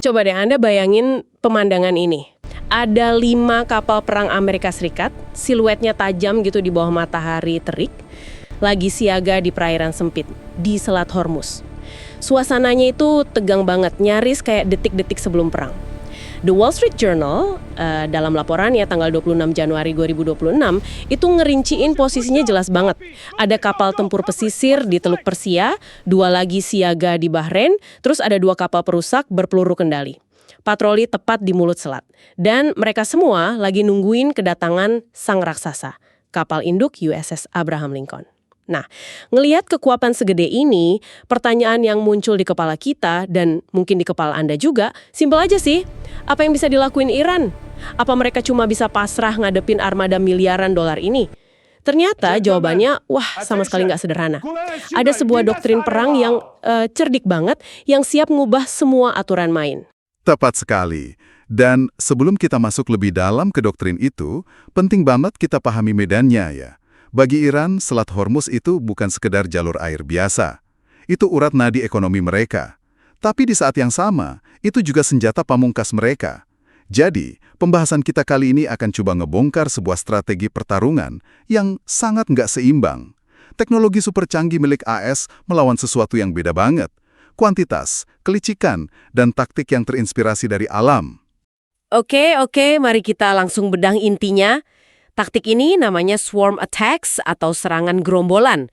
Coba deh Anda bayangin pemandangan ini. Ada 5 kapal perang Amerika Serikat, siluetnya tajam gitu di bawah matahari terik, lagi siaga di perairan sempit, di Selat Hormuz. Suasananya itu tegang banget, nyaris kayak detik-detik sebelum perang. The Wall Street Journal, dalam laporannya tanggal 26 Januari 2026, itu ngerinciin posisinya jelas banget. Ada kapal tempur pesisir di Teluk Persia, 2 lagi siaga di Bahrain, terus ada 2 kapal perusak berpeluru kendali. Patroli tepat di mulut selat. Dan mereka semua lagi nungguin kedatangan sang raksasa, kapal induk USS Abraham Lincoln. Nah, ngelihat kekuatan segede ini, pertanyaan yang muncul di kepala kita dan mungkin di kepala Anda juga, simpel aja sih. Apa yang bisa dilakuin Iran? Apa mereka cuma bisa pasrah ngadepin armada miliaran dolar ini? Ternyata jawabannya, wah sama sekali nggak sederhana. Ada sebuah doktrin perang yang cerdik banget, yang siap ngubah semua aturan main. Tepat sekali. Dan sebelum kita masuk lebih dalam ke doktrin itu, penting banget kita pahami medannya ya. Bagi Iran, Selat Hormuz itu bukan sekedar jalur air biasa. Itu urat nadi ekonomi mereka. Tapi di saat yang sama, itu juga senjata pamungkas mereka. Jadi, pembahasan kita kali ini akan coba ngebongkar sebuah strategi pertarungan yang sangat nggak seimbang. Teknologi super canggih milik AS melawan sesuatu yang beda banget. Kuantitas, kelicikan, dan taktik yang terinspirasi dari alam. Oke, mari kita langsung bedah intinya. Taktik ini namanya swarm attacks atau serangan gerombolan.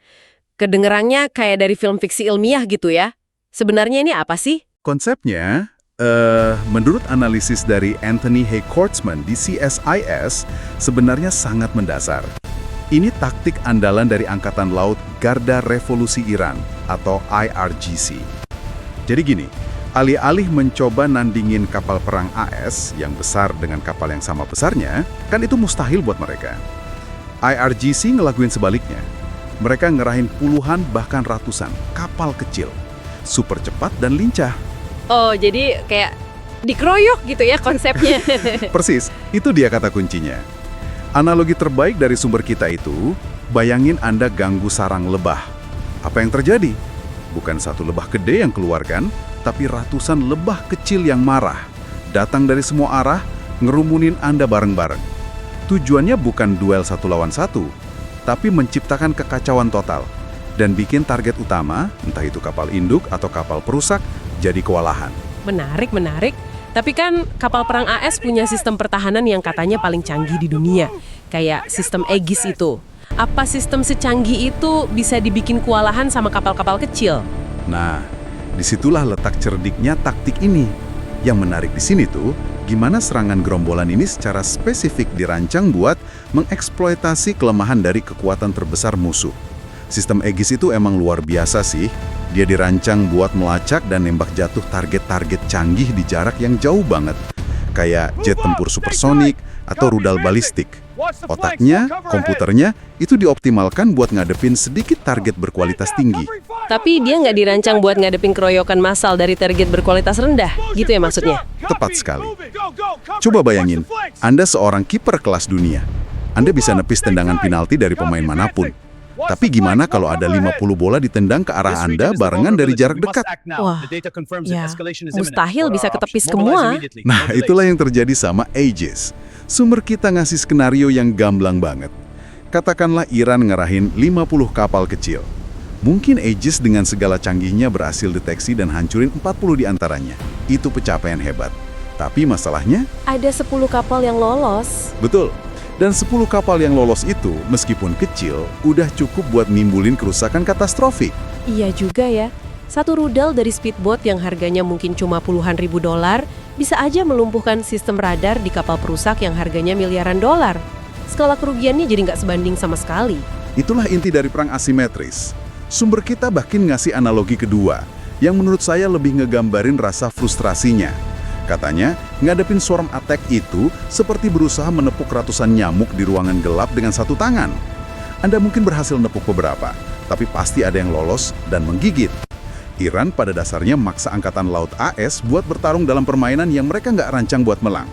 Kedengerannya kayak dari film fiksi ilmiah gitu ya. Sebenarnya ini apa sih? Konsepnya, menurut analisis dari Anthony Hay Kortsman di CSIS, sebenarnya sangat mendasar. Ini taktik andalan dari Angkatan Laut Garda Revolusi Iran atau IRGC. Jadi gini, alih-alih mencoba nandingin kapal perang AS yang besar dengan kapal yang sama besarnya, kan itu mustahil buat mereka. IRGC ngelakuin sebaliknya. Mereka ngerahin puluhan bahkan ratusan kapal kecil, super cepat dan lincah. Oh, jadi kayak dikeroyok gitu ya konsepnya. Persis, itu dia kata kuncinya. Analogi terbaik dari sumber kita itu, bayangin Anda ganggu sarang lebah. Apa yang terjadi? Bukan satu lebah gede yang keluar kan, tapi ratusan lebah kecil yang marah. Datang dari semua arah, ngerumunin Anda bareng-bareng. Tujuannya bukan duel 1 lawan 1, tapi menciptakan kekacauan total. Dan bikin target utama, entah itu kapal induk atau kapal perusak, jadi kewalahan. Menarik. Tapi kan kapal perang AS punya sistem pertahanan yang katanya paling canggih di dunia. Kayak sistem Aegis itu. Apa sistem secanggih itu bisa dibikin kewalahan sama kapal-kapal kecil? Nah, disitulah letak cerdiknya taktik ini. Yang menarik di sini tuh, gimana serangan gerombolan ini secara spesifik dirancang buat mengeksploitasi kelemahan dari kekuatan terbesar musuh. Sistem Aegis itu emang luar biasa sih. Dia dirancang buat melacak dan nembak jatuh target-target canggih di jarak yang jauh banget. Kayak jet tempur supersonik atau rudal balistik. Otaknya, komputernya, itu dioptimalkan buat ngadepin sedikit target berkualitas tinggi. Tapi dia nggak dirancang buat ngadepin keroyokan massal dari target berkualitas rendah, gitu ya maksudnya? Tepat sekali. Coba bayangin, Anda seorang kiper kelas dunia. Anda bisa nepis tendangan penalti dari pemain manapun. Tapi gimana kalau ada 50 bola ditendang ke arah Anda barengan dari jarak dekat? Wah, ya, mustahil bisa ketepis semua. Nah, itulah yang terjadi sama Aegis. Sumber kita ngasih skenario yang gamblang banget. Katakanlah Iran ngerahin 50 kapal kecil. Mungkin Aegis dengan segala canggihnya berhasil deteksi dan hancurin 40 diantaranya. Itu pencapaian hebat. Tapi masalahnya? Ada 10 kapal yang lolos. Betul. Dan 10 kapal yang lolos itu, meskipun kecil, udah cukup buat nimbulin kerusakan katastrofik. Iya juga ya. Satu rudal dari speedboat yang harganya mungkin cuma puluhan ribu dolar, bisa aja melumpuhkan sistem radar di kapal perusak yang harganya miliaran dolar. Skala kerugiannya jadi nggak sebanding sama sekali. Itulah inti dari perang asimetris. Sumber kita bahkan ngasih analogi kedua, yang menurut saya lebih ngegambarin rasa frustrasinya. Katanya, ngadepin swarm attack itu seperti berusaha menepuk ratusan nyamuk di ruangan gelap dengan satu tangan. Anda mungkin berhasil nepuk beberapa, tapi pasti ada yang lolos dan menggigit. Iran pada dasarnya maksa Angkatan Laut AS buat bertarung dalam permainan yang mereka nggak rancang buat menang.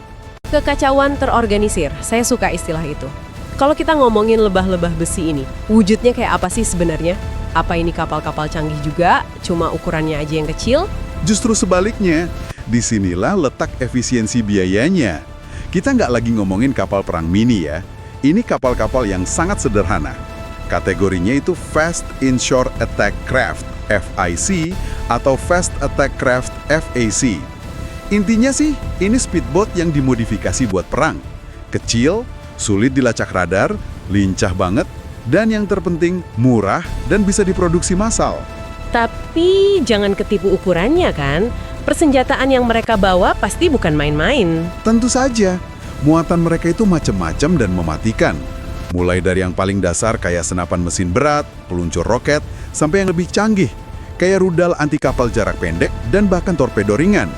Kekacauan terorganisir, saya suka istilah itu. Kalau kita ngomongin lebah-lebah besi ini, wujudnya kayak apa sih sebenarnya? Apa ini kapal-kapal canggih juga, cuma ukurannya aja yang kecil? Justru sebaliknya, Disinilah letak efisiensi biayanya. Kita nggak lagi ngomongin kapal perang mini ya. Ini kapal-kapal yang sangat sederhana. Kategorinya itu Fast Inshore Attack Craft, FIC, atau Fast Attack Craft, FAC. Intinya sih, ini speedboat yang dimodifikasi buat perang. Kecil, sulit dilacak radar, lincah banget, dan yang terpenting murah dan bisa diproduksi massal. Tapi jangan ketipu ukurannya kan? Persenjataan yang mereka bawa pasti bukan main-main. Tentu saja, muatan mereka itu macam-macam dan mematikan. Mulai dari yang paling dasar kayak senapan mesin berat, peluncur roket, sampai yang lebih canggih, kayak rudal anti kapal jarak pendek dan bahkan torpedo ringan.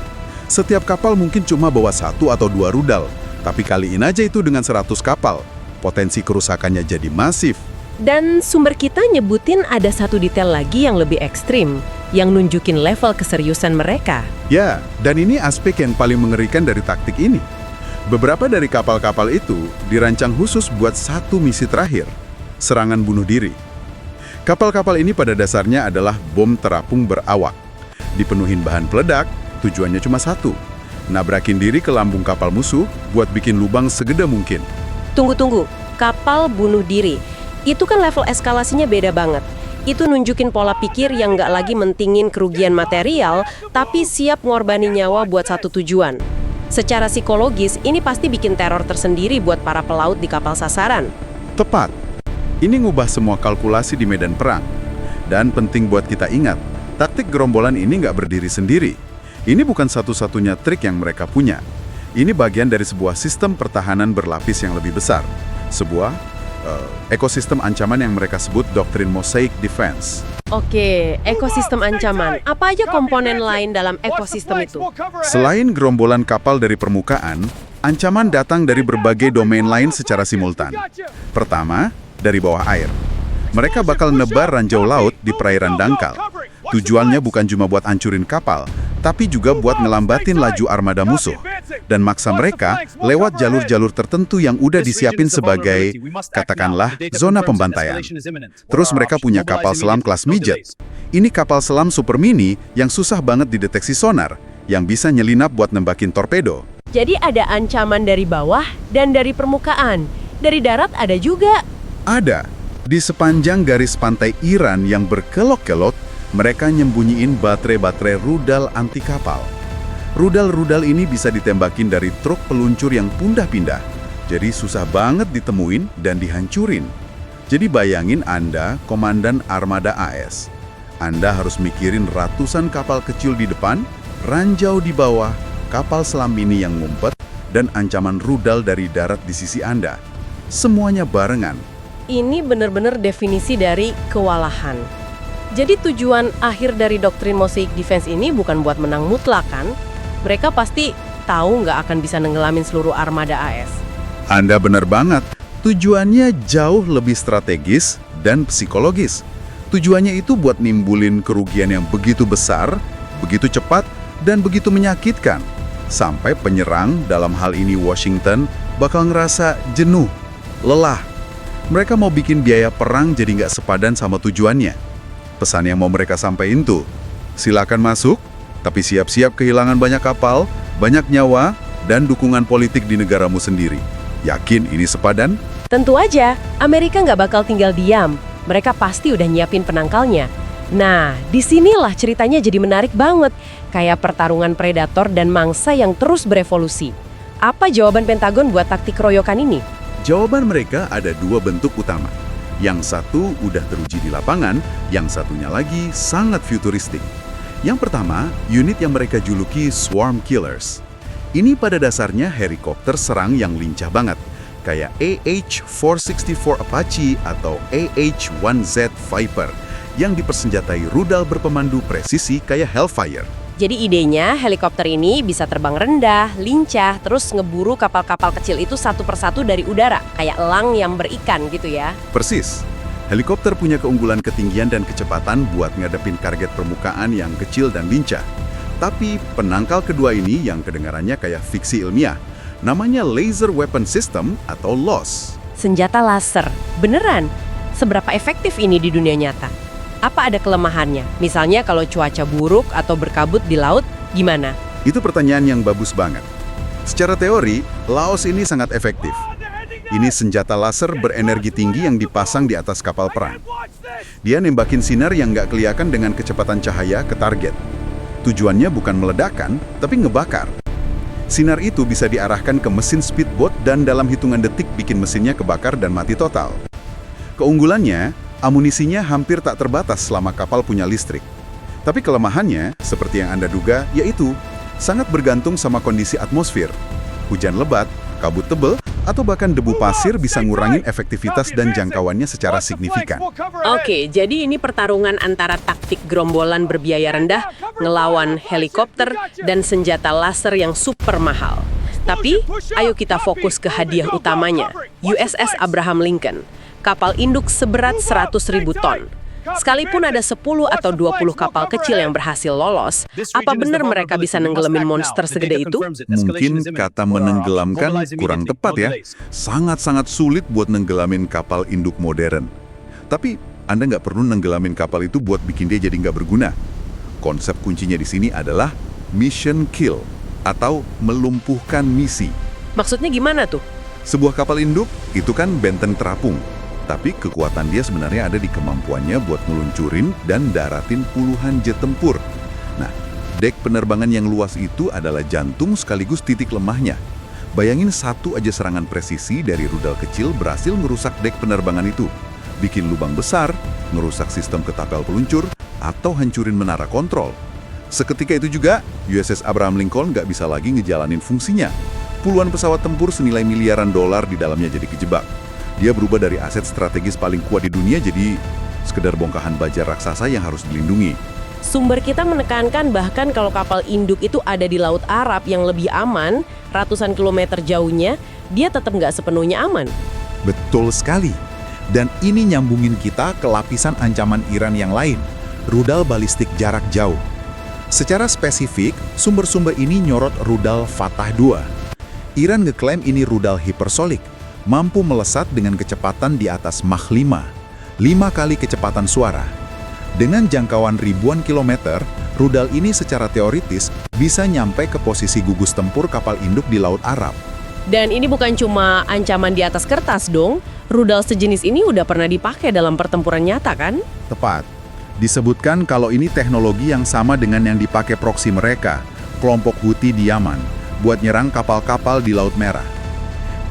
Setiap kapal mungkin cuma bawa 1 atau 2 rudal, tapi kaliin aja itu dengan 100 kapal. Potensi kerusakannya jadi masif. Dan sumber kita nyebutin ada satu detail lagi yang lebih ekstrim, yang nunjukin level keseriusan mereka. Ya, dan ini aspek yang paling mengerikan dari taktik ini. Beberapa dari kapal-kapal itu dirancang khusus buat satu misi terakhir, serangan bunuh diri. Kapal-kapal ini pada dasarnya adalah bom terapung berawak. Dipenuhin bahan peledak, tujuannya cuma satu, nabrakin diri ke lambung kapal musuh buat bikin lubang segede mungkin. Tunggu, kapal bunuh diri. Itu kan level eskalasinya beda banget. Itu nunjukin pola pikir yang nggak lagi mentingin kerugian material, tapi siap ngorbanin nyawa buat satu tujuan. Secara psikologis, ini pasti bikin teror tersendiri buat para pelaut di kapal sasaran. Tepat. Ini ngubah semua kalkulasi di medan perang. Dan penting buat kita ingat, taktik gerombolan ini nggak berdiri sendiri. Ini bukan satu-satunya trik yang mereka punya. Ini bagian dari sebuah sistem pertahanan berlapis yang lebih besar. Sebuah ekosistem ancaman yang mereka sebut doktrin Mosaic Defense. Oke, ekosistem ancaman. Apa aja komponen lain dalam ekosistem itu? Selain gerombolan kapal dari permukaan, ancaman datang dari berbagai domain lain secara simultan. Pertama, dari bawah air. Mereka bakal nebar ranjau laut di perairan dangkal. Tujuannya bukan cuma buat hancurin kapal, tapi juga buat ngelambatin laju armada musuh. Dan maksa mereka lewat jalur-jalur tertentu yang udah disiapin sebagai, katakanlah, zona pembantaian. Terus mereka punya kapal selam kelas midget. Ini kapal selam super mini yang susah banget dideteksi sonar, yang bisa nyelinap buat nembakin torpedo. Jadi ada ancaman dari bawah dan dari permukaan. Dari darat ada juga. Ada. Di sepanjang garis pantai Iran yang berkelok-kelok, mereka nyembunyiin baterai-baterai rudal anti kapal. Rudal-rudal ini bisa ditembakin dari truk peluncur yang pindah-pindah. Jadi susah banget ditemuin dan dihancurin. Jadi bayangin Anda, komandan armada AS. Anda harus mikirin ratusan kapal kecil di depan, ranjau di bawah, kapal selam mini yang ngumpet, dan ancaman rudal dari darat di sisi Anda. Semuanya barengan. Ini benar-benar definisi dari kewalahan. Jadi tujuan akhir dari doktrin Mosaic Defense ini bukan buat menang mutlak kan? Mereka pasti tahu nggak akan bisa nenggelamin seluruh armada AS. Anda benar banget. Tujuannya jauh lebih strategis dan psikologis. Tujuannya itu buat nimbulin kerugian yang begitu besar, begitu cepat, dan begitu menyakitkan. Sampai penyerang, dalam hal ini Washington, bakal ngerasa jenuh, lelah. Mereka mau bikin biaya perang jadi nggak sepadan sama tujuannya. Pesan yang mau mereka sampaikan tuh, silakan masuk, tapi siap-siap kehilangan banyak kapal, banyak nyawa, dan dukungan politik di negaramu sendiri. Yakin ini sepadan? Tentu aja, Amerika nggak bakal tinggal diam. Mereka pasti udah nyiapin penangkalnya. Nah, disinilah ceritanya jadi menarik banget. Kayak pertarungan predator dan mangsa yang terus berevolusi. Apa jawaban Pentagon buat taktik keroyokan ini? Jawaban mereka ada dua bentuk utama. Yang satu udah teruji di lapangan, yang satunya lagi sangat futuristik. Yang pertama, unit yang mereka juluki Swarm Killers. Ini pada dasarnya helikopter serang yang lincah banget, kayak AH-464 Apache atau AH-1Z Viper, yang dipersenjatai rudal berpemandu presisi kayak Hellfire. Jadi idenya helikopter ini bisa terbang rendah, lincah, terus ngeburu kapal-kapal kecil itu satu persatu dari udara, kayak elang yang berikan gitu ya. Persis. Helikopter punya keunggulan ketinggian dan kecepatan buat ngadepin target permukaan yang kecil dan lincah. Tapi penangkal kedua ini yang kedengarannya kayak fiksi ilmiah, namanya Laser Weapon System atau LOS. Senjata laser, beneran? Seberapa efektif ini di dunia nyata? Apa ada kelemahannya? Misalnya kalau cuaca buruk atau berkabut di laut, gimana? Itu pertanyaan yang bagus banget. Secara teori, Laos ini sangat efektif. Ini senjata laser berenergi tinggi yang dipasang di atas kapal perang. Dia nembakin sinar yang nggak kelihatan dengan kecepatan cahaya ke target. Tujuannya bukan meledakkan, tapi ngebakar. Sinar itu bisa diarahkan ke mesin speedboat dan dalam hitungan detik bikin mesinnya kebakar dan mati total. Keunggulannya, amunisinya hampir tak terbatas selama kapal punya listrik. Tapi kelemahannya, seperti yang Anda duga, yaitu sangat bergantung sama kondisi atmosfer. Hujan lebat, kabut tebal, atau bahkan debu pasir bisa ngurangin efektivitas dan jangkauannya secara signifikan. Oke, jadi ini pertarungan antara taktik gerombolan berbiaya rendah ngelawan helikopter dan senjata laser yang super mahal. Tapi, ayo kita fokus ke hadiah utamanya, USS Abraham Lincoln, kapal induk seberat 100.000 ton. Sekalipun ada 10 atau 20 kapal kecil yang berhasil lolos, apa benar mereka bisa nenggelamin monster segede itu? Mungkin kata menenggelamkan kurang tepat ya. Sangat-sangat sulit buat nenggelamin kapal induk modern. Tapi Anda nggak perlu nenggelamin kapal itu buat bikin dia jadi nggak berguna. Konsep kuncinya di sini adalah mission kill atau melumpuhkan misi. Maksudnya gimana tuh? Sebuah kapal induk itu kan benteng terapung. Tapi kekuatan dia sebenarnya ada di kemampuannya buat ngeluncurin dan daratin puluhan jet tempur. Nah, dek penerbangan yang luas itu adalah jantung sekaligus titik lemahnya. Bayangin satu aja serangan presisi dari rudal kecil berhasil ngerusak dek penerbangan itu. Bikin lubang besar, ngerusak sistem ketapel peluncur, atau hancurin menara kontrol. Seketika itu juga, USS Abraham Lincoln nggak bisa lagi ngejalanin fungsinya. Puluhan pesawat tempur senilai miliaran dolar di dalamnya jadi kejebak. Dia berubah dari aset strategis paling kuat di dunia jadi sekedar bongkahan baja raksasa yang harus dilindungi. Sumber kita menekankan bahkan kalau kapal induk itu ada di Laut Arab yang lebih aman, ratusan kilometer jauhnya, dia tetap nggak sepenuhnya aman. Betul sekali. Dan ini nyambungin kita ke lapisan ancaman Iran yang lain, rudal balistik jarak jauh. Secara spesifik, sumber-sumber ini nyorot rudal Fatah II. Iran ngeklaim ini rudal hipersonik, mampu melesat dengan kecepatan di atas Mach 5, 5 kali kecepatan suara. Dengan jangkauan ribuan kilometer, rudal ini secara teoritis bisa nyampe ke posisi gugus tempur kapal induk di Laut Arab. Dan ini bukan cuma ancaman di atas kertas dong, rudal sejenis ini udah pernah dipakai dalam pertempuran nyata kan? Tepat. Disebutkan kalau ini teknologi yang sama dengan yang dipakai proksi mereka, kelompok Houthi di Yaman, buat nyerang kapal-kapal di Laut Merah.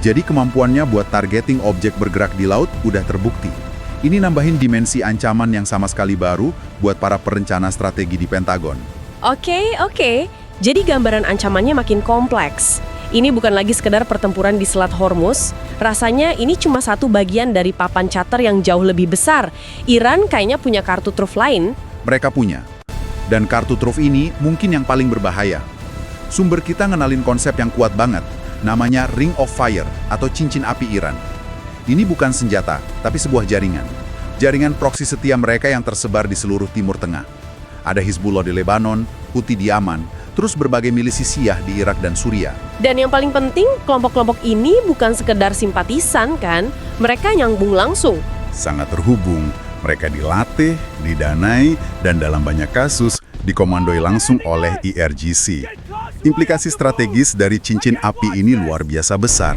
Jadi kemampuannya buat targeting objek bergerak di laut udah terbukti. Ini nambahin dimensi ancaman yang sama sekali baru buat para perencana strategi di Pentagon. Oke. Jadi gambaran ancamannya makin kompleks. Ini bukan lagi sekedar pertempuran di Selat Hormuz. Rasanya ini cuma satu bagian dari papan catur yang jauh lebih besar. Iran kayaknya punya kartu truf lain. Mereka punya. Dan kartu truf ini mungkin yang paling berbahaya. Sumber kita ngenalin konsep yang kuat banget. Namanya Ring of Fire atau cincin api Iran. Ini bukan senjata, tapi sebuah jaringan. Jaringan proksi setia mereka yang tersebar di seluruh Timur Tengah. Ada Hizbullah di Lebanon, Houthi di Yaman, terus berbagai milisi Syiah di Irak dan Suriah. Dan yang paling penting, kelompok-kelompok ini bukan sekedar simpatisan kan? Mereka nyambung langsung. Sangat terhubung, mereka dilatih, didanai, dan dalam banyak kasus dikomandoi langsung oleh IRGC. Implikasi strategis dari cincin api ini luar biasa besar.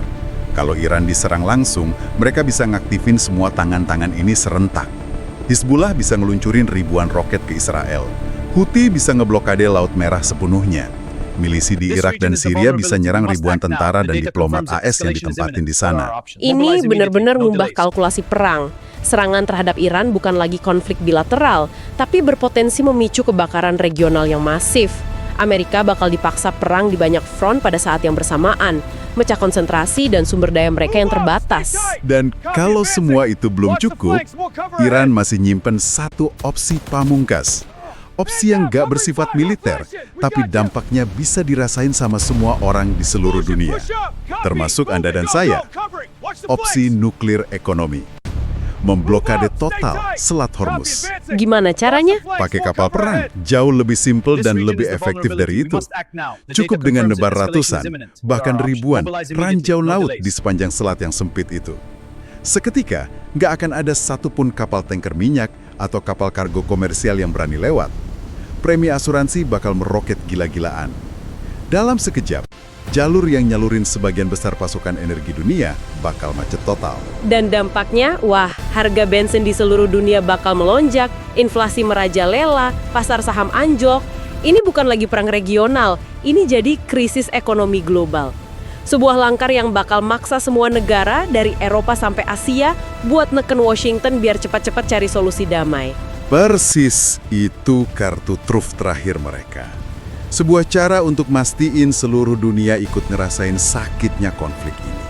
Kalau Iran diserang langsung, mereka bisa ngaktifin semua tangan-tangan ini serentak. Hizbullah bisa ngeluncurin ribuan roket ke Israel. Houthi bisa ngeblokade Laut Merah sepenuhnya. Milisi di Irak dan Syria bisa nyerang ribuan tentara dan diplomat AS yang ditempatin di sana. Ini benar-benar ngubah kalkulasi perang. Serangan terhadap Iran bukan lagi konflik bilateral, tapi berpotensi memicu kebakaran regional yang masif. Amerika bakal dipaksa perang di banyak front pada saat yang bersamaan, mecah konsentrasi dan sumber daya mereka yang terbatas. Dan kalau semua itu belum cukup, Iran masih nyimpen satu opsi pamungkas. Opsi yang gak bersifat militer, tapi dampaknya bisa dirasain sama semua orang di seluruh dunia. Termasuk Anda dan saya. Opsi nuklir ekonomi. Memblokade total Selat Hormuz. Gimana caranya? Pakai kapal perang, jauh lebih simpel dan lebih efektif dari itu. Cukup dengan nebar ratusan, bahkan ribuan, ranjau laut di sepanjang selat yang sempit itu. Seketika, nggak akan ada satupun kapal tanker minyak atau kapal kargo komersial yang berani lewat. Premi asuransi bakal meroket gila-gilaan. Dalam sekejap, jalur yang nyalurin sebagian besar pasokan energi dunia bakal macet total. Dan dampaknya, wah, harga bensin di seluruh dunia bakal melonjak, inflasi merajalela, pasar saham anjlok. Ini bukan lagi perang regional, ini jadi krisis ekonomi global. Sebuah langkar yang bakal maksa semua negara dari Eropa sampai Asia buat neken Washington biar cepat-cepat cari solusi damai. Persis itu kartu truf terakhir mereka. Sebuah cara untuk mastiin seluruh dunia ikut ngerasain sakitnya konflik ini.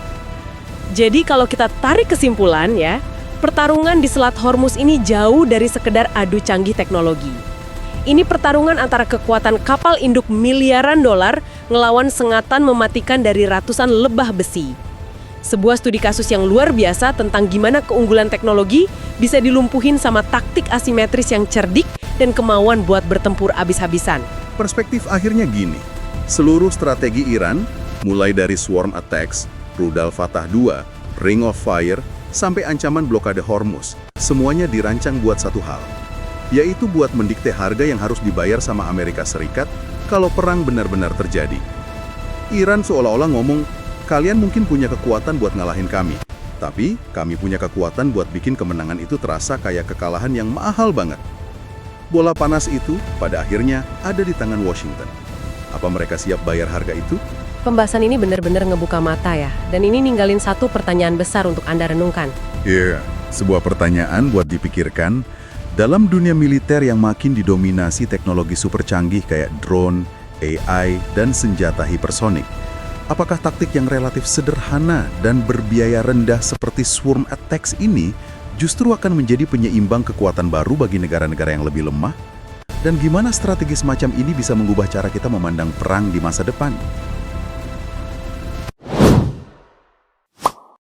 Jadi kalau kita tarik kesimpulan ya, pertarungan di Selat Hormuz ini jauh dari sekedar adu canggih teknologi. Ini pertarungan antara kekuatan kapal induk miliaran dolar ngelawan sengatan mematikan dari ratusan lebah besi. Sebuah studi kasus yang luar biasa tentang gimana keunggulan teknologi bisa dilumpuhin sama taktik asimetris yang cerdik dan kemauan buat bertempur abis-habisan. Perspektif akhirnya gini, seluruh strategi Iran, mulai dari swarm attacks, rudal Fatah II, Ring of Fire, sampai ancaman blokade Hormuz, semuanya dirancang buat satu hal, yaitu buat mendikte harga yang harus dibayar sama Amerika Serikat kalau perang benar-benar terjadi. Iran seolah-olah ngomong, kalian mungkin punya kekuatan buat ngalahin kami, tapi kami punya kekuatan buat bikin kemenangan itu terasa kayak kekalahan yang mahal banget. Bola panas itu pada akhirnya ada di tangan Washington. Apa mereka siap bayar harga itu? Pembahasan ini benar-benar ngebuka mata ya, dan ini ninggalin satu pertanyaan besar untuk Anda renungkan. Iya, sebuah pertanyaan buat dipikirkan. Dalam dunia militer yang makin didominasi teknologi super canggih kayak drone, AI, dan senjata hipersonik, apakah taktik yang relatif sederhana dan berbiaya rendah seperti swarm attacks ini justru akan menjadi penyeimbang kekuatan baru bagi negara-negara yang lebih lemah? Dan gimana strategi semacam ini bisa mengubah cara kita memandang perang di masa depan?